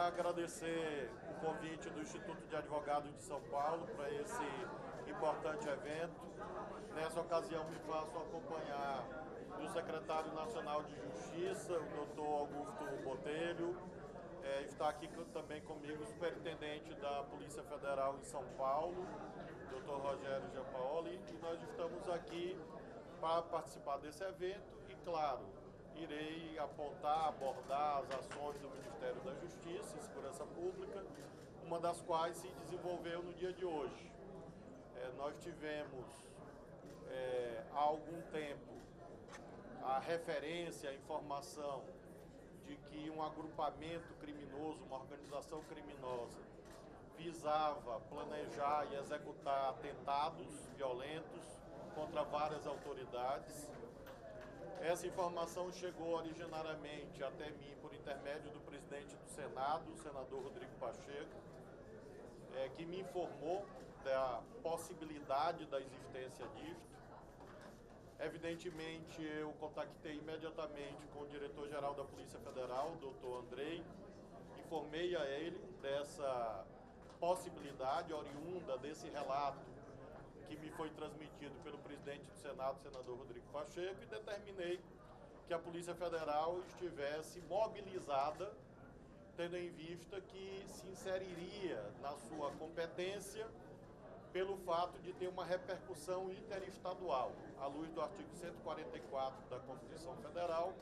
agradecer o convite do Instituto de Advogados de São Paulo para esse importante evento. Nessa ocasião, me faço acompanhar do secretário nacional de Justiça, o doutor Augusto Botelho. Está aqui também comigo o superintendente da Polícia Federal em São Paulo, doutor Rogério Giampaoli, e nós estamos aqui para participar desse evento e, claro, irei abordar as ações do Ministério da Justiça e Segurança Pública, uma das quais se desenvolveu no dia de hoje. Nós tivemos, há algum tempo, a referência, a informação de que um agrupamento criminoso, uma organização criminosa, visava planejar e executar atentados violentos contra várias autoridades. Essa informação chegou originariamente até mim por intermédio do presidente do Senado, o senador Rodrigo Pacheco, que me informou da possibilidade da existência disto. Evidentemente, eu contactei imediatamente com o diretor-geral da Polícia Federal, o doutor Andrei, informei a ele dessa possibilidade oriunda desse relato que me foi transmitido pelo presidente do Senado, o senador Rodrigo Pacheco, e determinei que a Polícia Federal estivesse mobilizada, tendo em vista que se inseriria na sua competência pelo fato de ter uma repercussão interestadual, à luz do artigo 144 da Constituição Federal,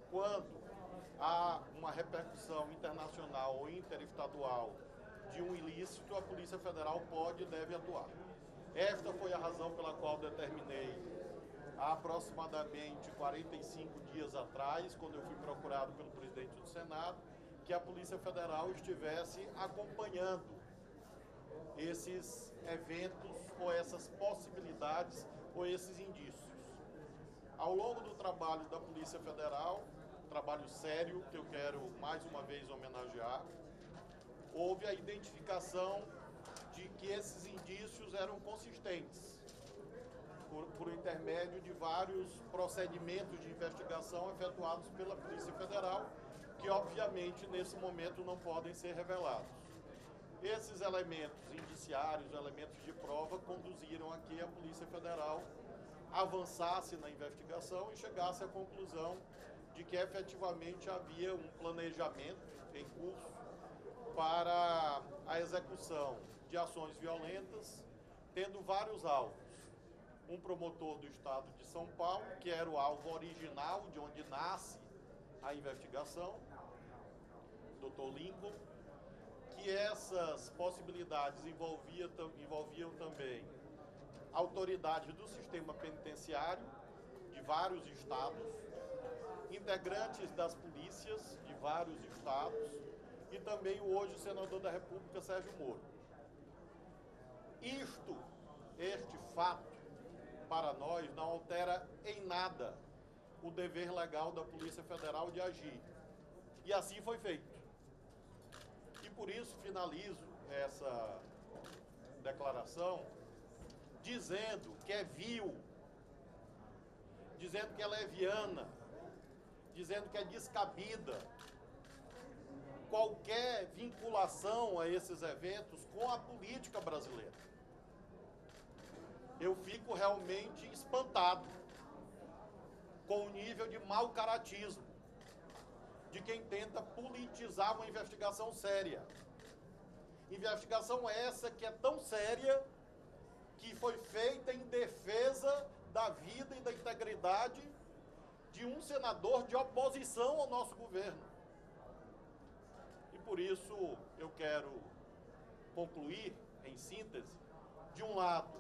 quando há uma repercussão internacional ou interestadual de um ilícito, a Polícia Federal pode e deve atuar. Esta foi a razão pela qual determinei, há aproximadamente 45 dias atrás, quando eu fui procurado pelo presidente do Senado, que a Polícia Federal estivesse acompanhando esses eventos ou essas possibilidades ou esses indícios. Ao longo do trabalho da Polícia Federal, trabalho sério que eu quero mais uma vez homenagear, houve a identificação de que esses indícios eram consistentes por intermédio de vários procedimentos de investigação efetuados pela Polícia Federal, que obviamente nesse momento não podem ser revelados. Esses elementos indiciários, elementos de prova, conduziram a que a Polícia Federal avançasse na investigação e chegasse à conclusão de que efetivamente havia um planejamento em curso para a execução de ações violentas, tendo vários alvos. Um promotor do estado de São Paulo, que era o alvo original de onde nasce a investigação, Dr. Lincoln, que essas possibilidades envolviam também autoridades do sistema penitenciário de vários estados, integrantes das polícias de vários estados e também o hoje senador da República, Sérgio Moro. Este fato, para nós, não altera em nada o dever legal da Polícia Federal de agir. E assim foi feito. E por isso finalizo essa declaração dizendo que é vil, dizendo que é leviana, dizendo que é descabida qualquer vinculação a esses eventos com a política brasileira. Eu fico realmente espantado com o nível de mau caratismo de quem tenta politizar uma investigação séria. Investigação essa que é tão séria que foi feita em defesa da vida e da integridade de um senador de oposição ao nosso governo. E por isso eu quero concluir, em síntese, de um lado,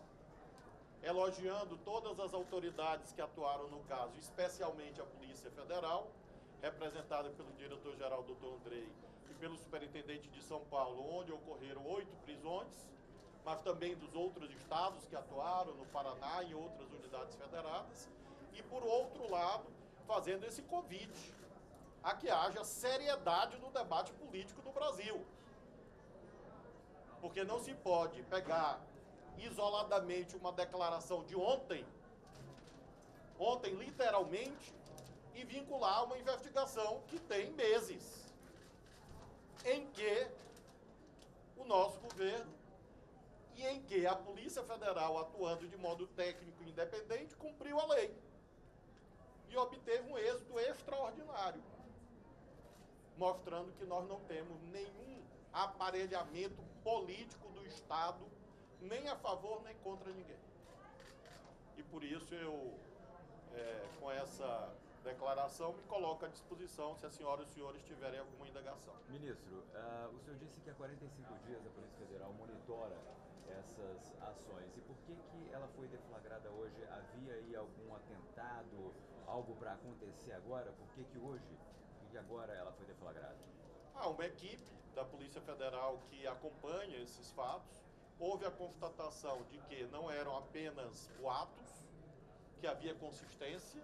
elogiando todas as autoridades que atuaram no caso, especialmente a Polícia Federal, representada pelo diretor-geral Dr. Andrei e pelo superintendente de São Paulo, onde ocorreram 8 prisões, mas também dos outros estados que atuaram, no Paraná e outras unidades federadas, e por outro lado, fazendo esse convite a que haja seriedade no debate político do Brasil. Porque não se pode pegar isoladamente uma declaração de ontem literalmente, e vincular uma investigação que tem meses. em que o nosso governo e em que a Polícia Federal, atuando de modo técnico e independente, cumpriu a lei e obteve um êxito extraordinário, mostrando que nós não temos nenhum aparelhamento político do Estado, nem a favor nem contra ninguém. E por isso eu, com essa declaração, me coloco à disposição se a senhora e os senhores tiverem alguma indagação. Ministro, o senhor disse que há 45 dias a Polícia Federal monitora essas ações. E por que ela foi deflagrada hoje? Havia aí algum atentado, algo para acontecer agora? Por que hoje e agora ela foi deflagrada? Uma equipe da Polícia Federal que acompanha esses fatos. Houve a constatação de que não eram apenas boatos, que havia consistência.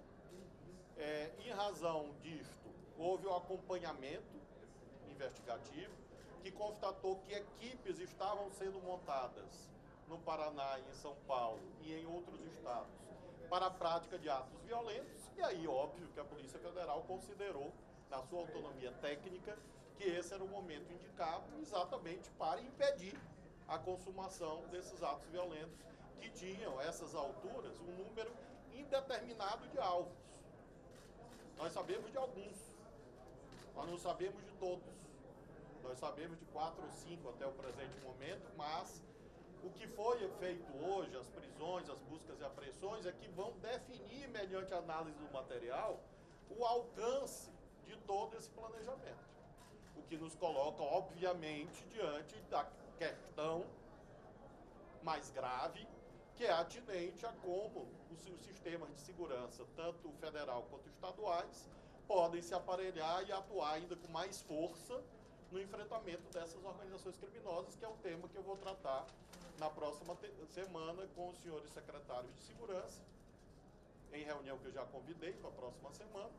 Em razão disto, houve um acompanhamento investigativo que constatou que equipes estavam sendo montadas no Paraná, em São Paulo e em outros estados para a prática de atos violentos. E aí, óbvio, que a Polícia Federal considerou, na sua autonomia técnica, que esse era o momento indicado exatamente para impedir a consumação desses atos violentos que tinham, a essas alturas, um número indeterminado de alvos. Nós sabemos de alguns, nós não sabemos de todos. Nós sabemos de 4 ou 5 até o presente momento, mas o que foi feito hoje, as prisões, as buscas e apreensões, é que vão definir, mediante a análise do material, o alcance de todo esse planejamento. O que nos coloca, obviamente, diante da questão mais grave, que é atinente a como os sistemas de segurança, tanto federal quanto estaduais, podem se aparelhar e atuar ainda com mais força no enfrentamento dessas organizações criminosas, que é o tema que eu vou tratar na próxima semana com os senhores secretários de segurança, em reunião que eu já convidei para a próxima semana,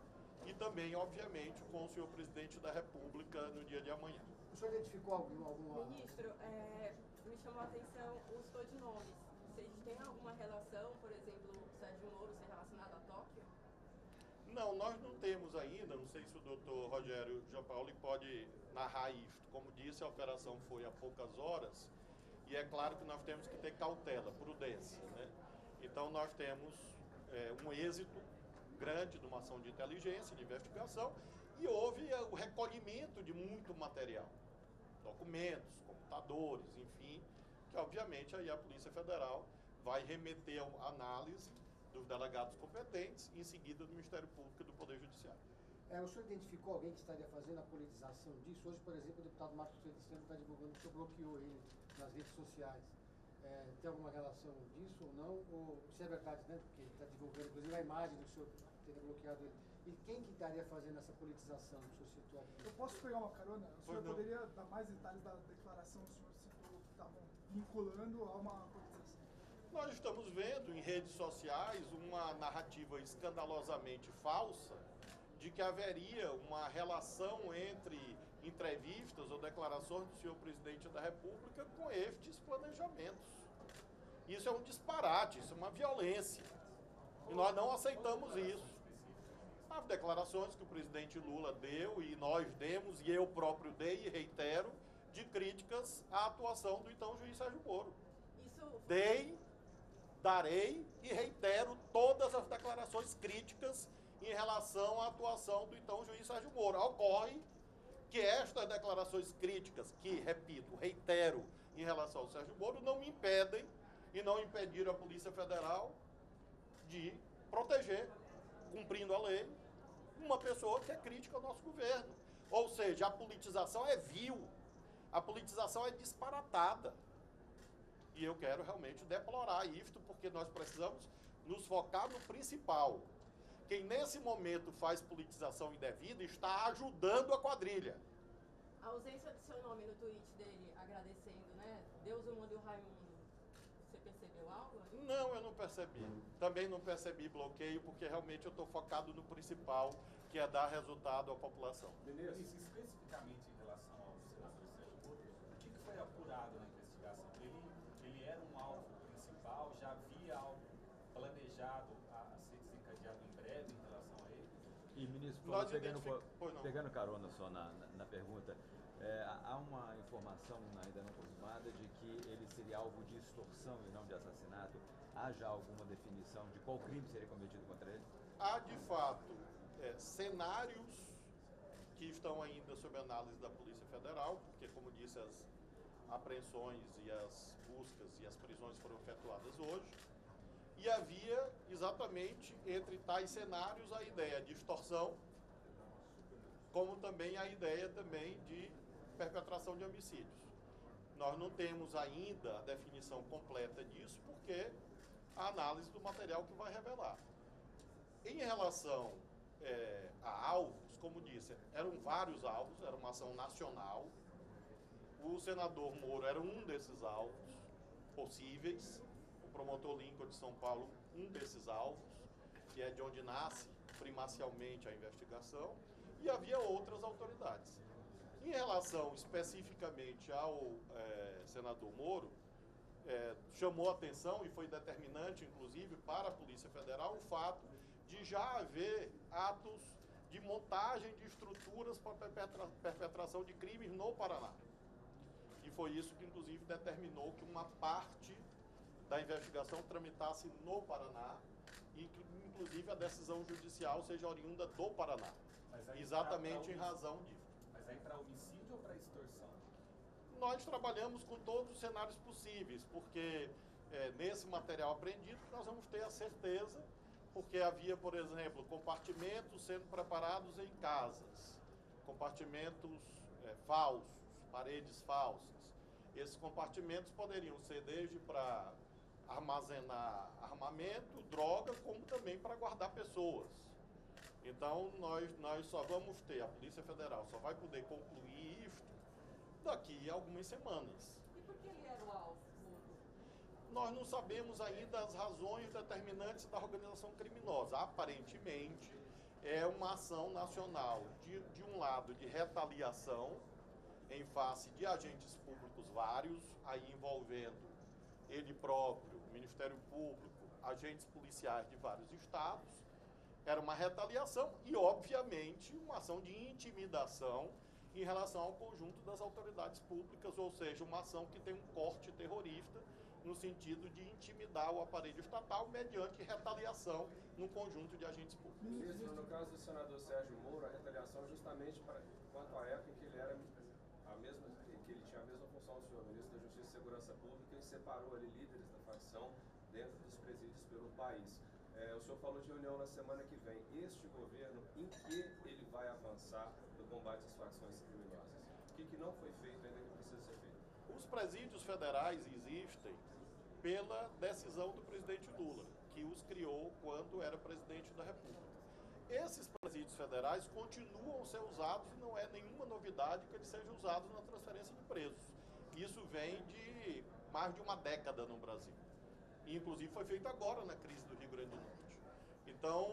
e também, obviamente, com o senhor presidente da República no dia de amanhã. O senhor identificou alguma... Ministro, me chamou a atenção os codinomes. Vocês têm alguma relação, por exemplo, o Sérgio Moro ser relacionado a Tóquio? Não, nós não temos ainda, não sei se o doutor Rogério Giampaoli pode narrar isto. Como disse, a operação foi há poucas horas e é claro que nós temos que ter cautela, prudência, né? Então nós temos um êxito grande de uma ação de inteligência, de investigação, e houve o recolhimento de muito material, documentos, computadores, enfim, que obviamente aí a Polícia Federal vai remeter a análise dos delegados competentes e em seguida do Ministério Público e do Poder Judiciário. O senhor identificou alguém que estaria fazendo a politização disso? Hoje, por exemplo, o deputado Marcos Feliciano está divulgando que o senhor bloqueou ele nas redes sociais. Tem alguma relação disso ou não? Ou se é verdade, né? Porque ele está divulgando, inclusive, a imagem do senhor ter bloqueado ele. E quem que estaria fazendo essa politização que o senhor citou aqui? Eu posso pegar uma carona? O senhor não. poderia dar mais detalhes da declaração que o senhor citou que estavam vinculando a uma politização? Nós estamos vendo em redes sociais uma narrativa escandalosamente falsa de que haveria uma relação entre entrevistas ou declarações do senhor presidente da República com estes planejamentos. Isso é um disparate, isso é uma violência. E nós não aceitamos isso. As declarações que o presidente Lula deu e nós demos, e eu próprio dei e reitero, de críticas à atuação do então juiz Sérgio Moro. Darei e reitero todas as declarações críticas em relação à atuação do então juiz Sérgio Moro. Ocorre que estas declarações críticas, que, repito, reitero em relação ao Sérgio Moro, não me impedem e não impediram a Polícia Federal de proteger, cumprindo a lei, uma pessoa que é crítica ao nosso governo. Ou seja, a politização é vil, a politização é disparatada. E eu quero realmente deplorar isto, porque nós precisamos nos focar no principal. Quem nesse momento faz politização indevida está ajudando a quadrilha. A ausência do seu nome no tweet dele, agradecendo, né? Deus, o mundo e o Raimundo. Você percebeu algo? Não, eu não percebi. Também não percebi bloqueio, porque realmente eu estou focado no principal, que é dar resultado à população. Beleza. Especificamente em relação ao senador Sérgio Moro, o que foi apurado na investigação? Ele era um alvo principal, já havia algo planejado a ser desencadeado em breve em relação a ele? E, ministro, Nós pegando carona só na pergunta, Há uma informação ainda não confirmada de que ele seria alvo de extorsão e não de assassinato. Há já alguma definição de qual crime seria cometido contra ele? Há, de fato, cenários que estão ainda sob análise da Polícia Federal, porque, como disse, as apreensões e as buscas e as prisões foram efetuadas hoje. E havia, exatamente, entre tais cenários, a ideia de extorsão, como também a ideia também de perpetração de homicídios. Nós não temos ainda a definição completa disso, porque a análise do material que vai revelar. Em relação a alvos, como disse, eram vários alvos, era uma ação nacional. O senador Moro era um desses alvos possíveis, o promotor Lincoln de São Paulo, um desses alvos, que é de onde nasce primacialmente a investigação, e havia outras autoridades. Em relação especificamente ao senador Moro, chamou atenção e foi determinante, inclusive, para a Polícia Federal o fato de já haver atos de montagem de estruturas para perpetração de crimes no Paraná. E foi isso que, inclusive, determinou que uma parte da investigação tramitasse no Paraná e que, inclusive, a decisão judicial seja oriunda do Paraná. Exatamente em razão disso. Mas aí para homicídio ou para extorsão? Nós trabalhamos com todos os cenários possíveis, porque nesse material apreendido nós vamos ter a certeza, porque havia, por exemplo, compartimentos sendo preparados em casas, compartimentos falsos, paredes falsas. Esses compartimentos poderiam ser desde para armazenar armamento, droga, como também para guardar pessoas. Então, nós só vamos ter, a Polícia Federal só vai poder concluir isto daqui a algumas semanas. E por que ele era o alvo? Nós não sabemos ainda as razões determinantes da organização criminosa. Aparentemente, é uma ação nacional, de um lado, de retaliação em face de agentes públicos vários, aí envolvendo ele próprio, o Ministério Público, agentes policiais de vários estados. Era uma retaliação e, obviamente, uma ação de intimidação em relação ao conjunto das autoridades públicas, ou seja, uma ação que tem um corte terrorista no sentido de intimidar o aparelho estatal mediante retaliação no conjunto de agentes públicos. Ministro, no caso do senador Sérgio Moro, a retaliação justamente quanto à época em que ele era que ele tinha a mesma função do senhor ministro da Justiça e Segurança Pública e separou ali líderes da facção dentro dos presídios pelo país. O senhor falou de reunião na semana que vem. Este governo, em que ele vai avançar no combate às facções criminosas? O que não foi feito ainda que precisa ser feito? Os presídios federais existem pela decisão do presidente Lula, que os criou quando era presidente da República. Esses presídios federais continuam a ser usados e não é nenhuma novidade que eles sejam usados na transferência de presos. Isso vem de mais de uma década no Brasil. E, inclusive, foi feito agora na crise do Rio Grande do Norte. Então,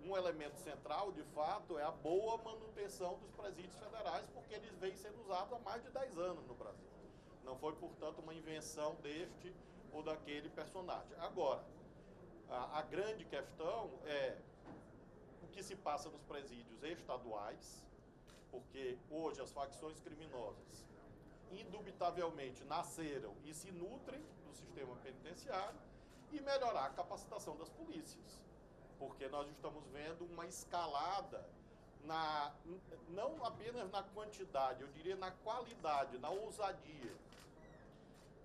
um elemento central, de fato, é a boa manutenção dos presídios federais, porque eles vêm sendo usados há mais de 10 anos no Brasil. Não foi, portanto, uma invenção deste ou daquele personagem. Agora, a grande questão é o que se passa nos presídios estaduais, porque hoje as facções criminosas indubitavelmente nasceram e se nutrem do sistema penitenciário, e melhorar a capacitação das polícias, porque nós estamos vendo uma escalada não apenas na quantidade, eu diria na qualidade, na ousadia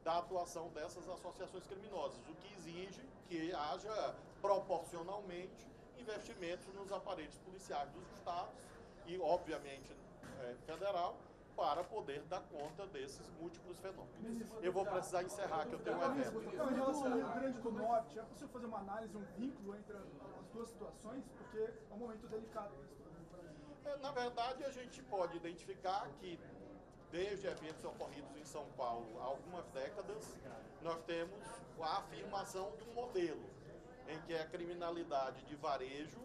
da atuação dessas associações criminosas, o que exige que haja proporcionalmente investimentos nos aparelhos policiais dos estados e, obviamente, federal, para poder dar conta desses múltiplos fenômenos. Eu vou precisar encerrar, que eu tenho um evento. Então, em relação ao Rio Grande do Norte, é possível fazer uma análise, um vínculo entre as duas situações? Porque é um momento delicado nesse Brasil. Na verdade, a gente pode identificar que, desde eventos ocorridos em São Paulo há algumas décadas, nós temos a afirmação de um modelo em que a criminalidade de varejo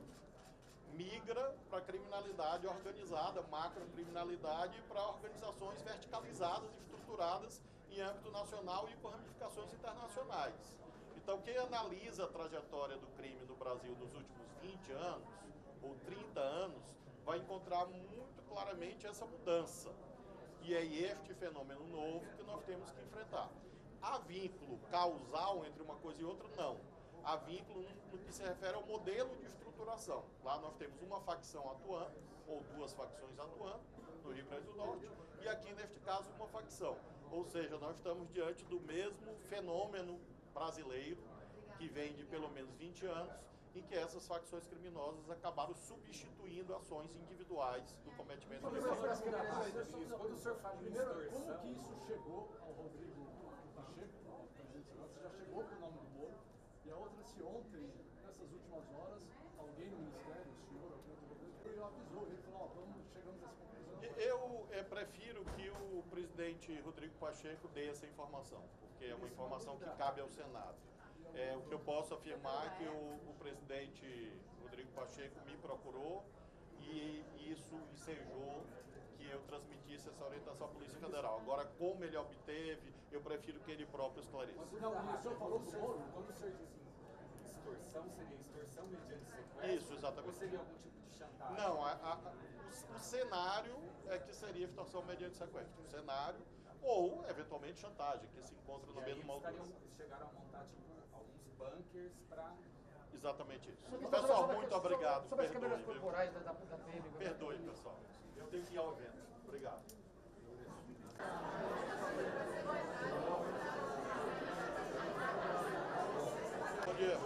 migra para a criminalidade organizada, macrocriminalidade, para organizações verticalizadas, estruturadas em âmbito nacional e com ramificações internacionais. Então, quem analisa a trajetória do crime no Brasil nos últimos 20 anos ou 30 anos, vai encontrar muito claramente essa mudança. E é este fenômeno novo que nós temos que enfrentar. Há vínculo causal entre uma coisa e outra? Não. Há vínculo no que se refere ao modelo de estruturação. Lá nós temos uma facção atuando, ou duas facções atuando, no Rio Grande do Norte, e aqui, neste caso, uma facção. Ou seja, nós estamos diante do mesmo fenômeno brasileiro, que vem de pelo menos 20 anos, em que essas facções criminosas acabaram substituindo ações individuais do cometimento de crimes. Quando o senhor fala em Primeiro, como extorsão... que isso chegou ao Rodrigo Pacheco, ao presidente Senado? Você já chegou com o nome do Moro? E a outra, se ontem, nessas últimas horas, alguém no Ministério, o senhor, alguém do governo, avisou, ele falou, chegamos a essa conclusão. Eu prefiro que o presidente Rodrigo Pacheco dê essa informação, porque é uma informação que cabe ao Senado. O que eu posso afirmar é que o presidente Rodrigo Pacheco me procurou e isso ensejou que eu transmitisse essa orientação à Polícia Federal. Agora, como ele obteve, eu prefiro que ele próprio esclareça. Não, o senhor falou do Moro? Quando o senhor diz assim, extorsão, seria extorsão mediante sequestro? Isso, exatamente. Ou seria algum tipo de chantagem? Não, o cenário é que seria extorsão mediante sequestro. O cenário, ou, eventualmente, chantagem, que se encontra no mesmo altura. Eles chegaram a montar, tipo, alguns bunkers para... Exatamente isso. Pessoal, muito obrigado. Sobre as câmeras corporais da PM. Perdoe, pessoal. Eu tenho que ir ao evento. Obrigado. Bom dia.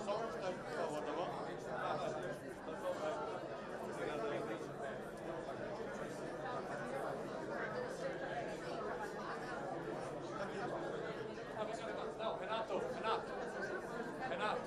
Só um instante, por favor, tá bom? Não, Renato.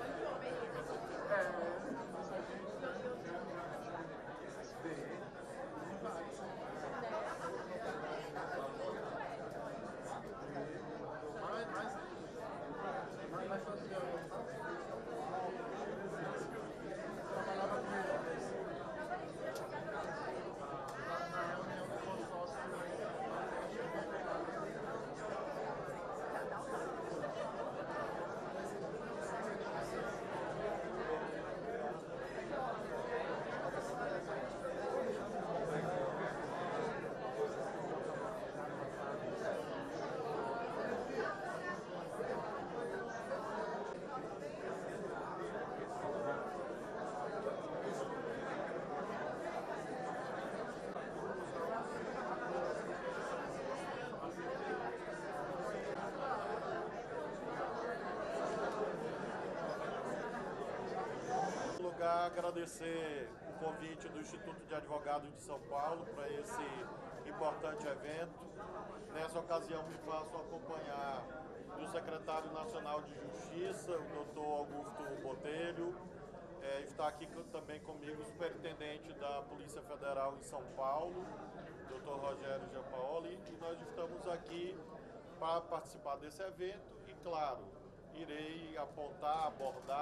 Agradecer o convite do Instituto de Advogados de São Paulo para esse importante evento. Nessa ocasião me faço acompanhar do secretário nacional de Justiça, o doutor Augusto Botelho. Está aqui também comigo o superintendente da Polícia Federal em São Paulo, doutor Rogério Giampaoli, e nós estamos aqui para participar desse evento e, claro, irei apontar, abordar